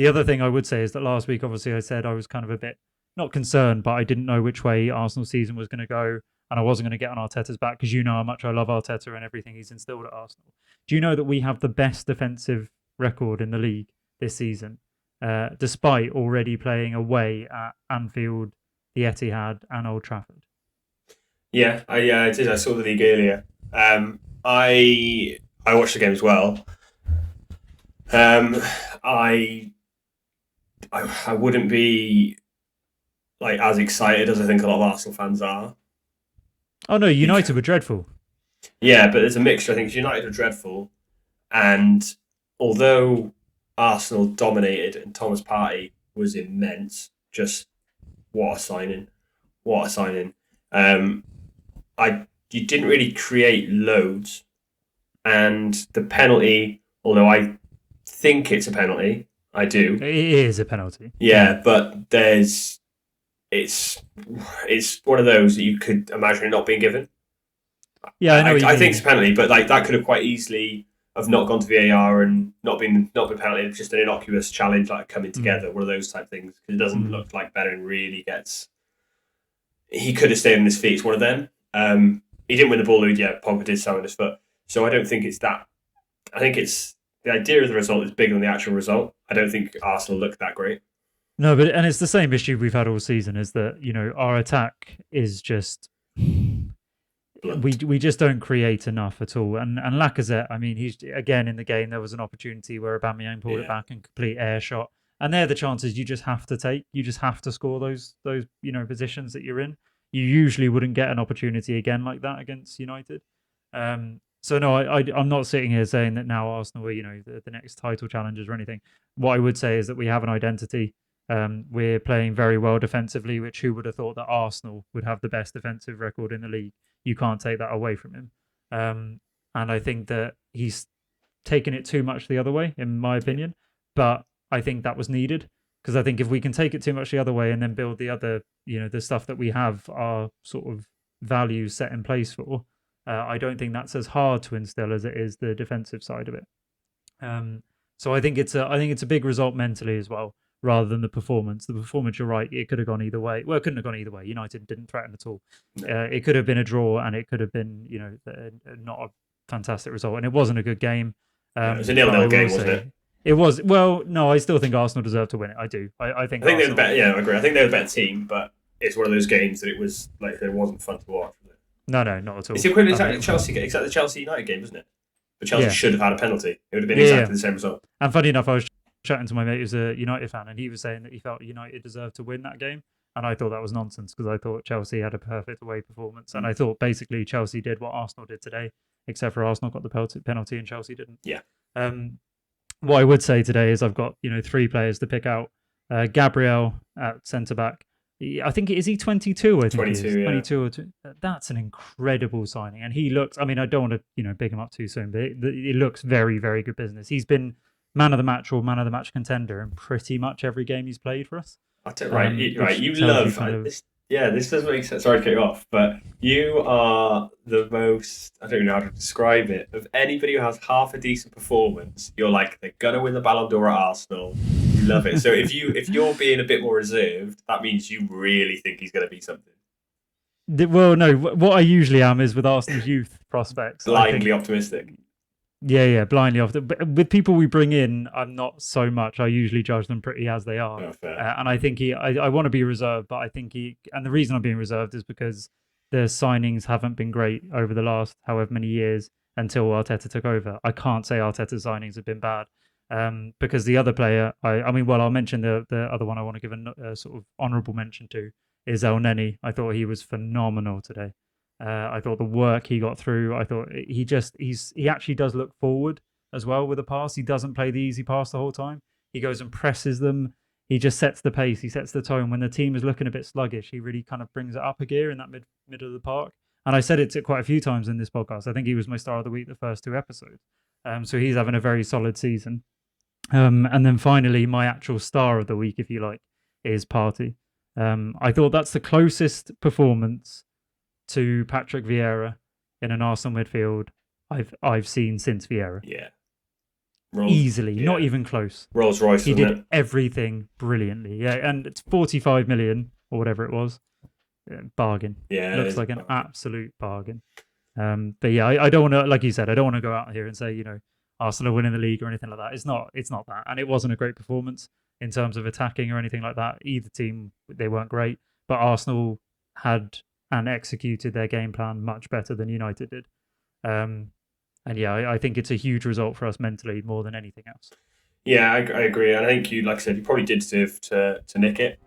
The other thing I would say is that last week, obviously, I said I was kind of a bit not concerned, but I didn't know which way Arsenal season was going to go, and I wasn't going to get on Arteta's back because you know how much I love Arteta and everything he's instilled at Arsenal. Do you know that we have the best defensive record in the league this season, despite already playing away at Anfield, the Etihad, and Old Trafford? Yeah, I did. I saw the league earlier. I watched the game as well. Um, I I wouldn't be like as excited as I think a lot of Arsenal fans are. Oh no, Because, United were dreadful. yeah, but there's a mixture. I think United are dreadful, and although Arsenal dominated and Thomas Partey was immense, just what a signing! What a signing! Um, I you didn't really create loads, and the penalty, although I think it's a penalty, I do. It is a penalty. Yeah, Yeah, but it's it's one of those that you could imagine it not being given. yeah, I know what you I think it's mean. a penalty, but like that could have quite easily have not gone to VAR and not been penalty. It's just an innocuous challenge, like coming Mm, together, one of those type things. Because it doesn't mm. look like Bellerin really gets. He could have stayed on his feet. It's one of them. He didn't win the ball. Yeah, Pogba did slam on his foot. So I don't think it's that. I think it's the idea of the result is bigger than the actual result. I don't think Arsenal looked that great. No, but and it's the same issue we've had all season is that our attack is just Blunt. we just don't create enough at all. And Lacazette, I mean, he's again in the game. There was an opportunity where Aubameyang pulled it Yeah. back and complete air shot, and they're the chances you just have to take. You just have to score those positions that you're in. You usually wouldn't get an opportunity again like that against United. So no, I'm not sitting here saying that now Arsenal are the next title challengers or anything. What I would say is that we have an identity. We're playing very well defensively, which who would have thought that Arsenal would have the best defensive record in the league? You can't take that away from him. And I think that he's taken it too much the other way, in my Yeah. opinion. But I think that was needed because I think if we can take it too much the other way and then build the other, the stuff that we have our sort of values set in place for, I don't think that's as hard to instill as it is the defensive side of it. Um, so I think it's a big result mentally as well, rather than the performance. The performance, you're right, it could have gone either way. Well, it couldn't have gone either way. United didn't threaten at all. No. It could have been a draw, and it could have been not a fantastic result, and it wasn't a good game. No, it was a But I nil-nil will game, wasn't it? say it was. Well, no, I still think Arsenal deserved to win it. I do. I think I think they're the Arsenal. better. Yeah, I agree. I think they're the better team, but it's one of those games that it was like it wasn't fun to watch. Was it? No, no, not at It's all. the equivalent I exactly think. Exactly the Chelsea United game, isn't it? But Chelsea Yeah, should have had a penalty. It would have been yeah, yeah. exactly the same result. And funny enough, I was chatting to my mate who's a United fan, and he was saying that he felt United deserved to win that game. And I thought that was nonsense because I thought Chelsea had a perfect away performance. And Mm. I thought basically Chelsea did what Arsenal did today, except for Arsenal got the penalty and Chelsea didn't. Yeah, Um, what I would say today is I've got three players to pick out. Gabriel at centre back. I think is he 22? I think he is 22. Yeah, 22 or two. That's an incredible signing, and he looks. I mean, I don't want to big him up too soon, but it looks very very good business. He's been man of the match or man of the match contender in pretty much every game he's played for us. I don't, right. Right, Which you tells you love kind of this. Yeah, this does make sense. Sorry to cut you off, but you are the most. I don't even know how to describe it. Of anybody who has half a decent performance, you're like they're gonna win the Ballon d'Or at Arsenal. You love it. So if you're being a bit more reserved, that means you really think he's gonna be something. well, no. What I usually am is with Arsenal's youth prospects. I Blindly think optimistic. yeah, blindly off. But with people we bring in, I'm not so much. I usually judge them pretty as they are. Oh, fair. And I think I want to be reserved, but I think and the reason I'm being reserved is because the signings haven't been great over the last however many years until Arteta took over. I can't say Arteta's signings have been bad. Because the other player, I mean, well, I'll mention the other one I want to give a sort of honourable mention to is El Neni. I thought he was phenomenal today. I thought the work he got through. I thought he actually does look forward as well with a pass. He doesn't play the easy pass the whole time. He goes and presses them. He just sets the pace. He sets the tone. When the team is looking a bit sluggish, he really kind of brings it up a gear in that middle of the park. And I said it quite a few times in this podcast. I think he was my star of the week the first two episodes. So he's having a very solid season. And then finally, my actual star of the week, if you like, is Partey. I thought that's the closest performance to Patrick Vieira in an Arsenal midfield I've seen since Vieira. Yeah. easily, not even close. Rolls Royce, He wasn't did it? everything brilliantly. Yeah, and it's 45 million or whatever it was. Bargain. Yeah, it Looks is a like an bargain. absolute bargain. But yeah, I don't want to, like you said, I don't want to go out here and say, Arsenal are winning the league or anything like that. It's not that, and it wasn't a great performance in terms of attacking or anything like that. Either team, they weren't great, but Arsenal had and executed their game plan much better than United did. Um, and yeah, I think it's a huge result for us mentally more than anything else. Yeah, I agree. And I think you, like I said, you probably did deserve to nick it.